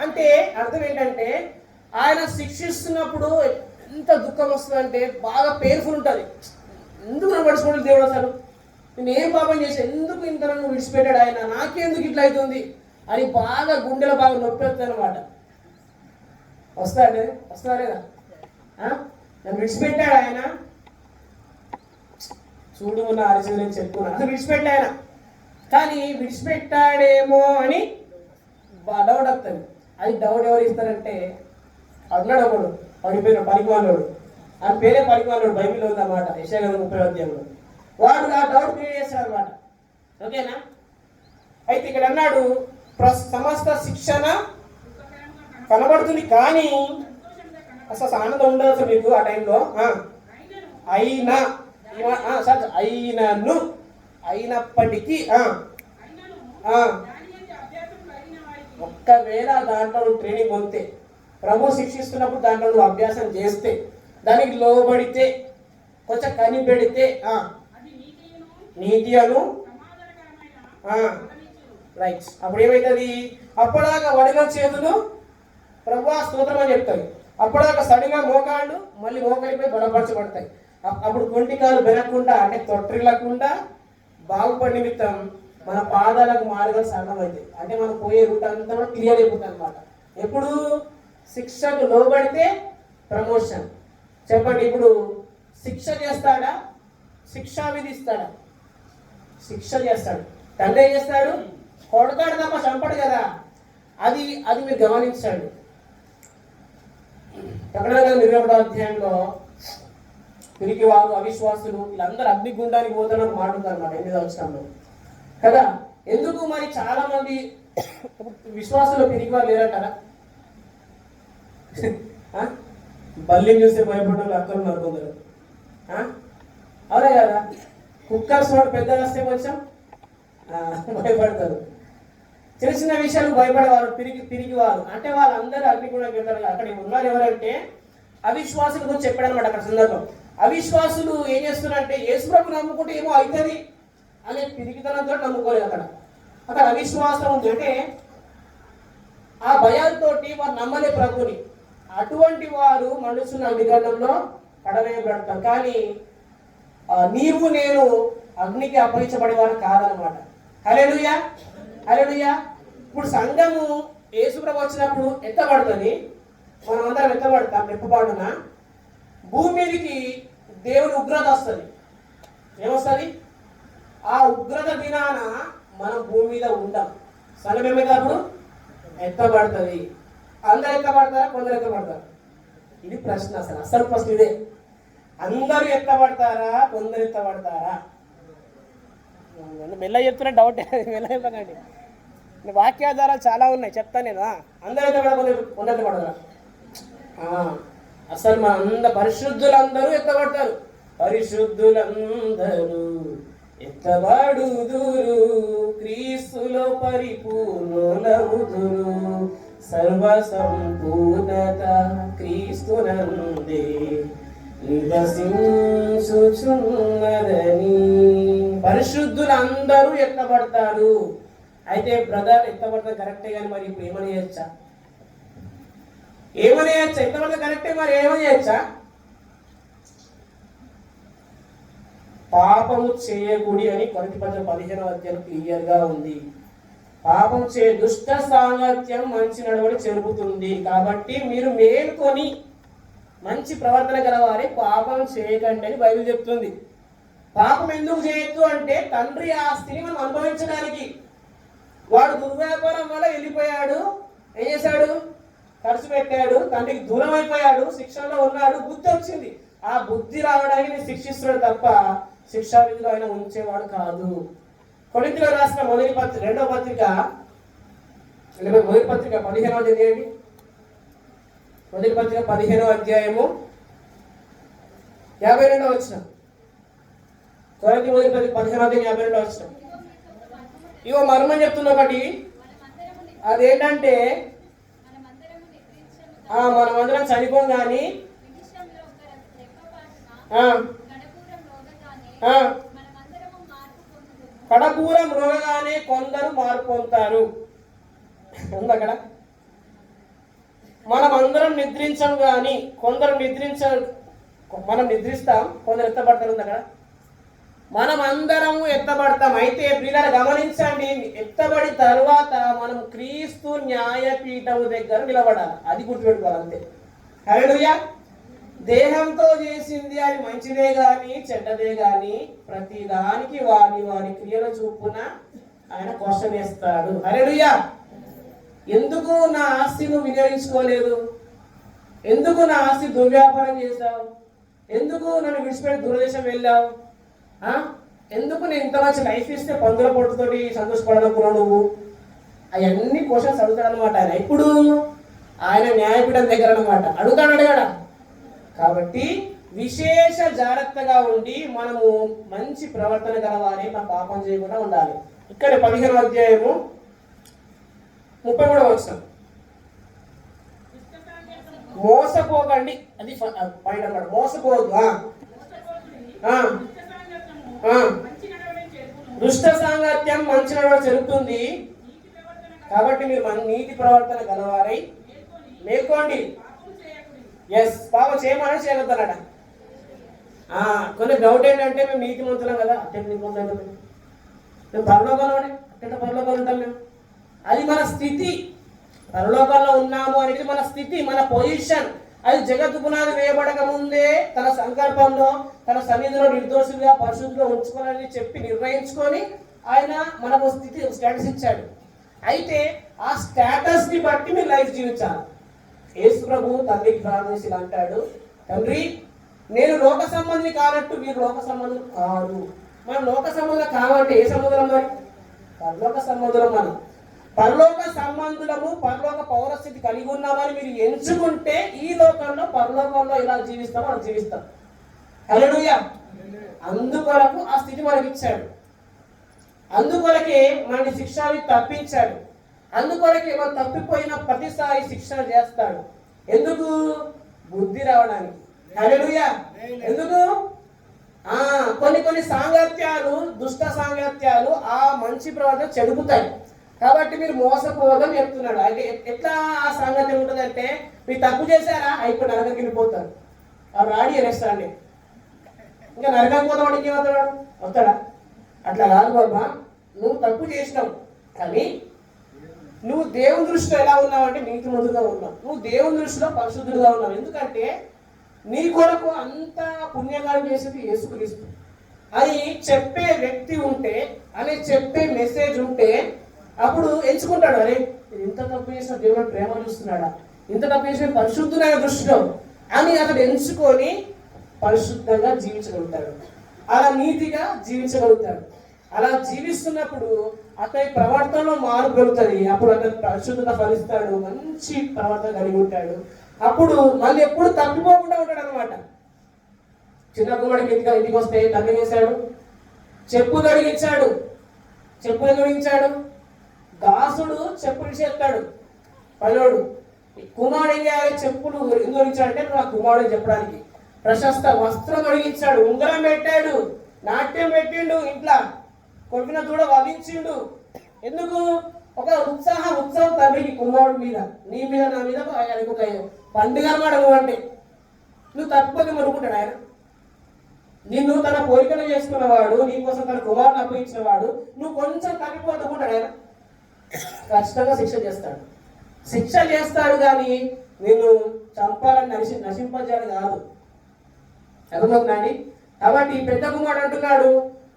అంటే అర్థం ఏంటంటే ఆయన శిక్షిస్తున్నప్పుడు ఎంత దుఃఖం వస్తుందంటే బాగా పెయిన్ఫుల్ ఉంటుంది. ఎందుకు నన్ను పడుచుకోవడం దేవుడు, అసలు నేను ఏం పాపం చేసి ఎందుకు ఇంత నన్ను విడిచిపెట్టాడు ఆయన, నాకెందుకు ఇట్లా అవుతుంది అని బాగా గుండెలో బాగా నొప్పి వస్తుంది అనమాట. వస్తాడా లేదా? నన్ను విడిచిపెట్టాడు ఆయన, చూడు ఉన్న అరిసి చెప్పుకున్నా, అసలు విడిచిపెట్టా ఆయన, కానీ విడిచిపెట్టాడేమో అని డౌట్ వస్తుంది. అది డౌట్ ఎవరు ఇస్తారంటే అన్నాడు ఒకడు, పడిపోయిన పరిమాణుడు, ఆ పేరే పరిమాణుడు, బైబిల్లో ఉందన్నమాట. యెషయా 30వ అధ్యాయంలో వాడు ఆ డౌట్ క్రియేట్ చేస్తాడు అనమాట. ఓకేనా? అయితే ఇక్కడ అన్నాడు సమస్త శిక్షణ కనబడుతుంది కానీ అసలు ఆనందం ఉండదు అసలు మీకు ఆ టైంలో. అయినప్పటికీ ఒక్కవేళ దాంట్లో నువ్వు ట్రైనింగ్ పొందితే, ప్రభు శిక్షిస్తున్నప్పుడు దాంట్లో నువ్వు అభ్యాసం చేస్తే, దానికి లోబడితే, కొంచెం కనిపెడితే నీతి అను రైట్. అప్పుడు ఏమవుతుంది? అప్పటిదాకా వడిన చేతులు ప్రభువా స్తోత్రం అని చెప్తాయి. అప్పటిదాకా సడిగా మోకాళ్ళు మళ్ళీ మోకాలిపై బలపరచబడతాయి. అప్పుడు కొంటికాలు బెనకుండా అంటే తొట్టిల్లకుండా బాగుపడి నిమిత్తం మన పాదాలకు మారుగా సరళం అవుతాయి. అంటే మనం పోయే రూట్ అంతా కూడా క్లియర్ అయిపోతుంది అనమాట. ఎప్పుడు? శిక్షకు లోబడితే ప్రమోషన్. చెప్పండి, ఇప్పుడు శిక్ష చేస్తాడా? శిక్షా విధిస్తాడా? శిక్ష చేస్తాడు. తండ్రి ఏం చేస్తాడు? కొడతాడు తప్ప చంపడు కదా. అది మీరు గమనించాడు. ప్రకటన 21వ అధ్యాయంలో పిరికి వారు, అవిశ్వాసులు వీళ్ళందరూ అగ్నిగుండానికి పోతున్నారు మాట్లాడుతారు అన్నమాట 8వ వచనంలో కదా. ఎందుకు మరి చాలా మంది విశ్వాసులు పిరికి వారు లేరంటారా? బల్లిని చూస్తే భయపడ్డ అక్కడ ఉన్నారు కొందరు. అవునా కదా? కుక్కర్స్ వాడు పెద్దగా వస్తే కొంచెం భయపడతారు. చిన్న చిన్న విషయాలు భయపడేవారు తిరిగి వారు అంటే వాళ్ళందరూ అగ్నిగుండానికి వెళ్తారు. అక్కడ ఉన్నారు ఎవరంటే అవిశ్వాసుల గురించి చెప్పాడు అనమాట అక్కడ సందర్భం. అవిశ్వాసులు ఏం చేస్తున్నారంటే యేసుప్రభు నమ్ముకుంటే ఏమో అవుతుంది అనే పిరికితనంతో నమ్ముకోలేదు. అక్కడ అవిశ్వాసం ఉంది. అంటే ఆ భయాలతోటి వారు నమ్మలే ప్రభుని. అటువంటి వారు మనుషుల అగ్నిగండంలో పడవేయబడతారు. కానీ నీవు నేను అగ్నికి అప్పగించబడేవారు కాదనమాట. హల్లెలూయా, హల్లెలూయా. ఇప్పుడు సంఘము యేసుప్రభు వచ్చినప్పుడు ఎత్తబడుతుంది, మనం అందరం ఎత్తబడతాం. ఎప్పబడున భూమి మీదకి దేవుని ఉగ్రత వస్తుంది. ఏమొస్తుంది? ఆ ఉగ్రత దినాన మనం భూమి మీద ఉంటాం. సంఘం ఏమైనప్పుడు ఎత్తబడుతుంది. అందరు ఎత్తబడతారా? కొందరు ఎత్తబడతారు? ఇది ప్రశ్న. అసలు ప్రశ్న ఇదే. అందరూ ఎత్తబడతారా? కొందరు ఎత్తబడతారా? మెల్ల చెప్తున్నా డౌట్. మెల్ల చెప్పకండి, వాక్యాధారాలు చాలా ఉన్నాయి చెప్తాను నేను. అందరూ ఎత్తబడతారు, కొందరు ఎత్తబడతారా? అసలు మన పరిశుద్ధులందరూ ఎత్తబడతారు. పరిశుద్ధులందరూ ఎత్తబడుదురు, క్రీస్తులో పరిపూర్ణులవుదురు. సర్వ సంపూర్ణత క్రీస్తునందే నివసించుచున్నదని. పరిశుద్ధులందరూ ఎత్తబడతారు. అయితే బ్రదర్ ఎత్తబడతారు కరెక్టే, కానీ మరి ఇప్పుడు ఏమని చేయొచ్చా? ఎత్తబడతా కరెక్టే, మరి ఏమని చేయొచ్చా? పాపము చేయకూడి అని కొరింథీ పత్రిక 15వ అధ్యాయం క్లియర్ గా ఉంది. పాపం దుష్ట సాంగత్యం మంచి నడవడి చెరుపుతుంది. కాబట్టి మీరు మేల్కొని మంచి ప్రవర్తన గలవారే పాపం చేయకండి అని బైబిల్ చెప్తుంది. పాపం ఎందుకు చేయొద్దు అంటే తండ్రి ఆస్తిని మనం అనుభవించడానికి. వాడు దుర్వ్యాపారం వల్ల వెళ్ళిపోయాడు, ఏం చేశాడు? ఖర్చు పెట్టాడు, తండ్రికి దూరం అయిపోయాడు, శిక్షణలో ఉన్నాడు, బుద్ధి వచ్చింది. ఆ బుద్ధి రావడానికి నేను శిక్షిస్తున్నాడు తప్ప శిక్షా విధిలో ఆయన ఉంచేవాడు కాదు. కొరింథీయులకు రాసిన మొదటి పత్రిక 15వ అధ్యాయం. మొదటి పత్రిక 15వ అధ్యాయము 52వ వచనం. కొరింథీ మొదటి పత్రిక 15వ అధ్యాయం 52వ వచనం. ఇగో మర్మం చెప్తున్న ఒకటి, అదేంటంటే మనమందరం చనిపోం కానీ కడపూరం రోగగానే కొందరు మార్పు పొందుతారు. ఉంది అక్కడ. మనం అందరం నిద్రించం కానీ కొందరు మనం నిద్రిస్తాం, కొందరు ఎత్తబడతారు. ఉంది అక్కడ. మనం అందరము ఎత్తబడతాం. అయితే ప్రియులారా గమనించండి, ఎత్తబడి తర్వాత మనం క్రీస్తు న్యాయపీఠము దగ్గర నిలబడాలి. అది గుర్తుపెట్టుకోవాలి అంతే. హల్లెలూయా. దేహంతో చేసింది అది మంచిదే గాని చెడ్డదే గాని ప్రతి దానికి వారి క్రియల చూపున ఆయన క్వశ్చన్ వేస్తాడు. హల్లెలూయా. ఎందుకు నా ఆస్తి నువ్వు వినియోగించుకోలేదు? ఎందుకు నా ఆస్తి దుర్వ్యాపారం చేశావు? ఎందుకు నన్ను విడిచిపెట్టి దూరదేశం వెళ్ళావు? ఎందుకు నేను ఇంత మంచి లైఫ్ ఇస్తే పందుల పొట్టుతోటి సంతోషపడాలనుకున్నావు నువ్వు? అవన్నీ క్వశ్చన్స్ అడుగుతాడు అనమాట ఆయన. ఇప్పుడు ఆయన న్యాయపీఠం దగ్గర అనమాట అడగాడా. కాబట్టి విశేష జాగ్రత్తగా ఉండి మనము మంచి ప్రవర్తన గలవారే, మన పాపం చేయకుండా ఉండాలి. ఇక్కడ 15వ అధ్యాయము 33వ వచనం. మోసపోకండి, అది పాయింట్ అన్నమాట. మోసపోవద్దు. దుష్ట సాంగత్యం మంచి నడవడి చెరుపుతుంది. కాబట్టి మీరు నీతి ప్రవర్తన గలవారై మేల్కోండి. ఎస్, పాపం చేయమని చేయగలుగుతానట. కొన్ని డౌట్ ఏంటంటే మేము నీతి మంతులం కదా, అట్టే నీతి మంతులం, మేము పరలోకంలో అట్టే పరలోకంలో ఉంటాం మేము. అది మన స్థితి. పరలోకంలో ఉన్నాము అనేది మన స్థితి, మన పొజిషన్. అది జగత్తు పునాది వేయబడక ముందే తన సంకల్పంలో తన సన్నిధిలో నిర్దోషులుగా పరిశుద్ధిలో ఉంచుకోవాలని చెప్పి నిర్ణయించుకొని ఆయన మనకు స్టేటస్ ఇచ్చాడు. అయితే ఆ స్టేటస్ ని బట్టి మీరు లైఫ్ జీవించాలి. యేసు ప్రభు తండ్రికి ప్రార్థించి ఇలా అంటాడు, తండ్రి నేను లోక సంబంధిని కానట్టు మీరు లోక సంబంధులు కాదు. మనం లోక సంబంధం కావంటే ఏ సంబంధం? మరి పరలోక సంబంధులం. మనం పరలోక సంబంధులము, పరలోక పౌరస్థితి కలిగి ఉన్నామని మీరు ఎంచుకుంటే ఈ లోకంలో పరలోకంలో ఇలా జీవిస్తామో అలా జీవిస్తాం. హల్లెలూయా. అందుకొరకు ఆ స్థితి మనకి ఇచ్చాడు. అందుకొరకే మనకి శిక్షని తప్పించాడు. అందుకొరకే మనం తప్పిపోయిన ప్రతిసారి శిక్షణ చేస్తాడు. ఎందుకు? బుద్ధి రావడానికి. హల్లెలూయా. ఎందుకు? కొన్ని సాంగత్యాలు, దుష్ట సాంగత్యాలు ఆ మంచి ప్రవర్తన చెడుపుతాయి. కాబట్టి మీరు మోసపోవద్దని చెప్తున్నాడు. అంటే ఎట్లా ఆ సాంగత్యం ఉంటుందంటే, మీరు తప్పు చేశారా ఇప్పుడు నరకకి వెళ్ళిపోతారు. ఆ రాడి వేస్తాండి, ఇంకా నరకం పోతాడు, ఇంకేమవుతాడు? వస్తాడా? అట్లా కాదు బాబా. నువ్వు తప్పు చేసినావు, కానీ నువ్వు దేవుని దృష్టిలో ఎలా ఉన్నావు అంటే నీతిమంతుడుగా ఉన్నావు. నువ్వు దేవుని దృష్టిలో పరిశుద్ధుడుగా ఉన్నావు. ఎందుకంటే నీ కొరకు అంత పుణ్యకార్యం చేసేది యేసుక్రీస్తు. అది చెప్పే వ్యక్తి ఉంటే, అని చెప్పే మెసేజ్ ఉంటే అప్పుడు ఎంచుకుంటాడు. అరే ఇంత తప్పు చేసిన దేవుడు ప్రేమ చూస్తున్నాడా, ఇంత తప్పు చేసిన పరిశుద్ధులైన దృష్టిలో అని అతడు ఎంచుకొని పరిశుద్ధంగా జీవించగలుగుతాడు. అలా నీతిగా జీవించగలుగుతాడు. అలా జీవిస్తున్నప్పుడు అతని ప్రవర్తనలో మార్పు కలుగుతుంది. అప్పుడు అతను పరిశుద్ధత ఫలిస్తాడు, మంచి ప్రవర్తన కలిగి ఉంటాడు. అప్పుడు మళ్ళీ ఎప్పుడు తప్పిపోకుండా ఉంటాడు అనమాట. చిన్న కుమారుడికి ఇంటికి వస్తే తండ్రి చేశాడు, చెప్పు తొడిగించాడు. చెప్పు తొడిగించాడు. దాసుడు చెప్పులు చేస్తాడు. పనుడు కుమారుడు ఏం చేయాలి? చెప్పులు ఎందుకు ఇచ్చాడంటే నా కుమారుడు చెప్పడానికి. ప్రశస్త వస్త్రం తొడిగించాడు, ఉంగరం పెట్టాడు, నాట్యం పెట్టిండు, ఇంట్లో కొట్టిన దూడ వధించిండు. ఎందుకు? ఒక ఉత్సవం తండ్రికి కుమారుడు మీద, నీ మీద, నా మీద ఆయనకు ఒక పండుగ అన్నమాట. అంటే నువ్వు తప్పక మరుకుంటాడు ఆయన. నిన్ను తన పోలికలు చేసుకున్నవాడు, నీకోసం తన కుమారుని అప్పగించిన వాడు, నువ్వు కొంచెం తప్పిపోతుకుంటాడు ఆయన. ఖచ్చితంగా శిక్ష చేస్తాడు. శిక్ష చేస్తాడు కానీ నిన్ను చంపాలని నశింపజేయాలి కాదు. అర్థమవుతుందండి? కాబట్టి పెద్ద కుమారుడు అంటున్నాడు,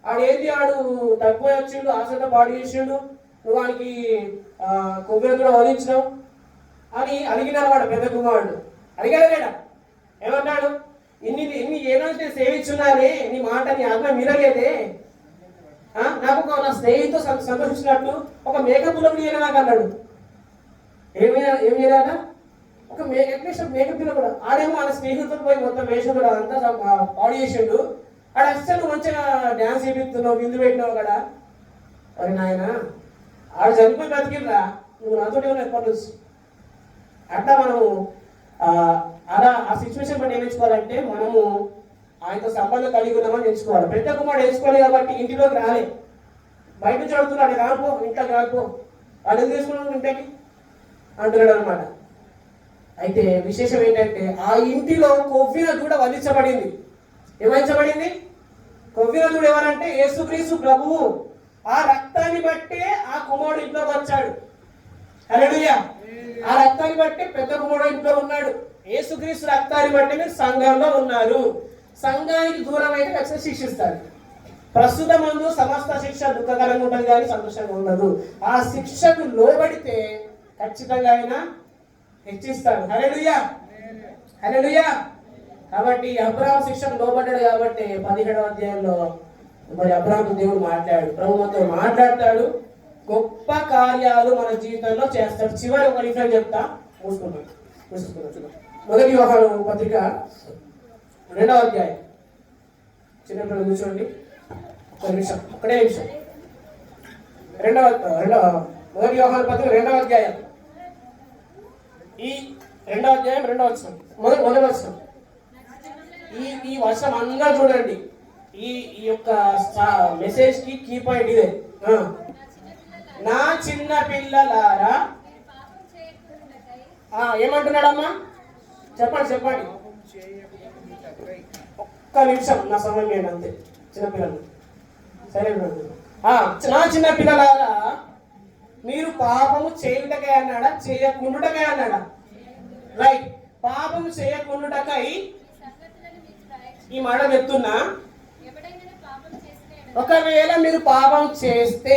ఆడేది ఆడు తక్కువ వచ్చిండు, ఆశతో పాడు చేసిండు, నువ్వు వానికి కొబ్బరి కూడా వదిలించినావు అని అడిగినాడు. వాడు పెద్ద కుమారుడు అడిగాడు లేడా? ఏమన్నాడు? ఇన్ని ఏమైతే సేవించున్నానే, నీ మాట నీ ఆజ్ఞ మీరలేదే, నాకు నా స్నేహితుతో సంతోషించినట్టు ఒక మేకపులం నేను నాకు అన్నాడు. ఏమి చేయాలా? ఒక మేకపిల్ల కూడా. ఆడేమో ఆయన స్నేహితులతో పోయి మొత్తం వేషం కూడా అంతా పాడు చేసిండు. ఆడ అసలు మంచిగా డ్యాన్స్ చేపిస్తున్నావు, విందు పెట్టినావు కదా. అరే నాయన, ఆడు చనిపోయి బ్రతికిరా, నువ్వు నాతో ఎప్పటి నుంచి. అట్లా మనము అలా ఆ సిచ్యువేషన్ బట్టి ఏం ఎంచుకోవాలంటే, మనము ఆయనతో సంబంధం కలిగి ఉన్నామని ఎంచుకోవాలి. పెద్ద కుమారుడు ఎంచుకోవాలి కాబట్టి ఇంటిలోకి రాలే, బయట నుంచి అడుగుతున్నాడు, రాకపో ఇంట్లోకి రాకపో, వాళ్ళు ఎందుకు తీసుకున్నాడు ఇంటికి అంటున్నాడు అనమాట. అయితే విశేషం ఏంటంటే, ఆ ఇంటిలో కొవ్విన దూడ వధించబడింది. ఏమహించబడింది? కొవ్విన దూడ ఎవరంటే యేసుక్రీస్తు ప్రభువు. ఆ రక్తాన్ని బట్టే ఆ కుమారుడు ఇంట్లోకి వచ్చాడు. హల్లెలూయా! ఆ రక్తాన్ని బట్టి పెద్ద కుమారుడు ఇంట్లో ఉన్నాడు. యేసుక్రీస్తు రక్తాన్ని బట్టి మీరు సంఘంలో ఉన్నారు. సంఘానికి దూరం అయితే ఖచ్చితంగా శిక్షిస్తాడు. ప్రస్తుత ముందు సమస్త శిక్ష దుఃఖకరంగా ఉంటుంది కానీ సంతోషంగా ఉండదు. ఆ శిక్షకు లోబడితే ఖచ్చితంగా ఆయన హెచ్చిస్తాడు. హల్లెలూయా! హల్లెలూయా! కాబట్టి అబ్రాహాము శిక్షకు లోబడ్డాడు కాబట్టి 17వ అధ్యాయంలో మరి అబ్రాహాము దేవుడు మాట్లాడు, ప్రభు మనతో మాట్లాడతాడు, గొప్ప కార్యాలు మన జీవితంలో చేస్తాడు. చివరి ఒక రిఫరెన్స్ చెప్తా, మూసుకుంటాడు. మొదటి యోహాను పత్రిక 2వ అధ్యాయం. చిన్నపిల్లలు కూర్చోండి ఒక నిమిషం, ఒకటే నిమిషం. మొదటి యోహాను పత్రిక 2వ అధ్యాయం. ఈ 2వ అధ్యాయం 2వ వచనం, మొదటి వచనం. ఈ వర్షం అందరూ చూడండి. ఈ యొక్క మెసేజ్ కి కీ పాయింట్ ఇదే. నా చిన్న పిల్లలారా, ఏమంటున్నాడమ్మా? చెప్పండి. ఒక్క నిమిషం నా సమయం నేను అంతే. చిన్నపిల్లలు సరే. నా చిన్న పిల్లలారా, మీరు పాపము చేయుటకై అన్నాడా, చేయకుండుటకై అన్నాడా? రైట్. పాపము చేయకుండుటకై ఈ మాట చెప్తున్నా. ఒకవేళ మీరు పాపం చేస్తే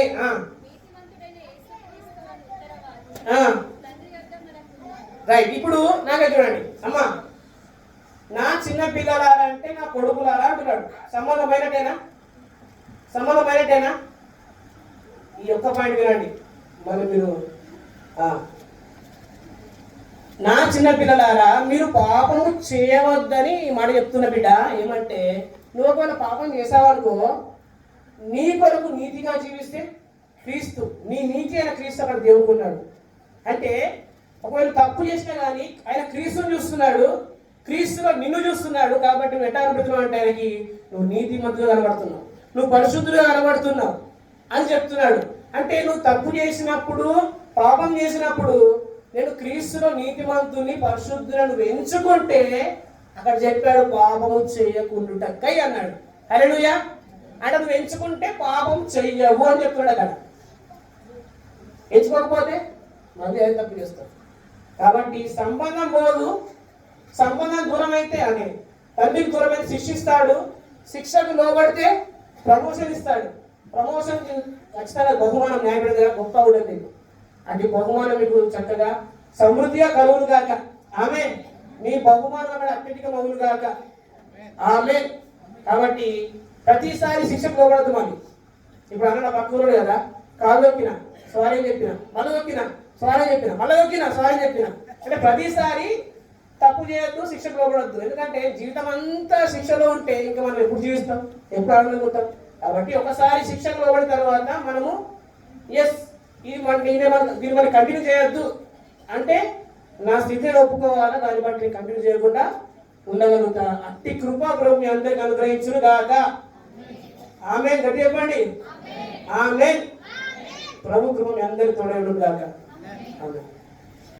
రైట్. ఇప్పుడు నాకే చూడండి అమ్మా, నా చిన్న పిల్లలారా అంటే నా కొడుకులారా అంటున్నాడు. సంబంధమైనట్టేనా? ఈ ఒక్క పాయింట్ వినండి. మరి మీరు నా చిన్న పిల్లలారా, మీరు పాపము చేయవద్దని ఈ మాట చెప్తున్న బిడ్డ. ఏమంటే, నువ్వు ఒకవేళ పాపం చేసావనుకో, నీ కొరకు నీతిగా జీవిస్తే క్రీస్తు, నీ నీతి అయిన క్రీస్తు అక్కడ దేవుకున్నాడు. అంటే ఒకవేళ తప్పు చేసినా కానీ ఆయన క్రీస్తుని చూస్తున్నాడు, క్రీస్తులో నిన్ను చూస్తున్నాడు. కాబట్టి నువ్వు ఎట్లా కనబడుతున్నావు అంటే, ఆయనకి నువ్వు నీతిమంతుగా కనబడుతున్నావు, నువ్వు పరిశుద్ధుగా కనబడుతున్నావు అని చెప్తున్నాడు. అంటే నువ్వు తప్పు చేసినప్పుడు, పాపం చేసినప్పుడు, నేను క్రీస్తులో నీతిమంతుని పరిశుద్ధులను ఎంచుకుంటే అక్కడ చెప్పాడు పాపము చేయకుండుటకై అన్నాడు. హల్లెలూయా! అంటే నువ్వు ఎంచుకుంటే పాపం చెయ్యవు అని చెప్తున్నాడు. అక్కడ ఎంచుకోకపోతే మళ్ళీ ఏం తప్పు చేస్తావు. కాబట్టి సంబంధం పోదు. సంబంధం దూరం అయితే అని తండ్రికి దూరమైతే శిక్షిస్తాడు. శిక్షకు లోబడితే ప్రమోషన్ ఇస్తాడు. ప్రమోషన్ ఖచ్చితంగా బహుమానం న్యాయపడిగా గొప్ప ఉండదు. అది బహుమానం మీకు చక్కగా సమృద్ధిగా కలుగును గాక. ఆమేన్. మీ బహుమానం అక్కడ అత్యధిక మగులు గాక. ఆమేన్. కాబట్టి ప్రతిసారి శిక్షకు లోబడదు. మరి ఇప్పుడు అన్న పక్కన కదా, కాలు నొక్కిన సారీ చెప్పిన, మళ్ళీ నొక్కిన సారీ చెప్పిన, మళ్ళీ నొక్కిన సారీ చెప్పిన, అంటే ప్రతిసారి తప్పు చేయొద్దు, శిక్షకు లోబడద్దు. ఎందుకంటే జీవితం అంతా శిక్షలో ఉంటే ఇంకా మనం ఎప్పుడు జీవిస్తాం, ఎప్పుడు ఆనందంగా ఉంటాం. కాబట్టి ఒకసారి శిక్షకు లోబడిన తర్వాత మనము ఎస్ దీన్ని మనం కంటిన్యూ చేయొద్దు అంటే, నా స్థితిని ఒప్పుకోవాలా, దాన్ని బట్టి నేను కంటిన్యూ చేయకుండా ఉండగలుగుతా. అట్టి కృప ప్రభు మీ అందరికి అనుగ్రహించును గాక. ఆమేన్. గట్టి చెప్పండి. ఆమేన్. ప్రభు కృప మీ అందరికి తోడై ఉండును గాక. ఆమేన్.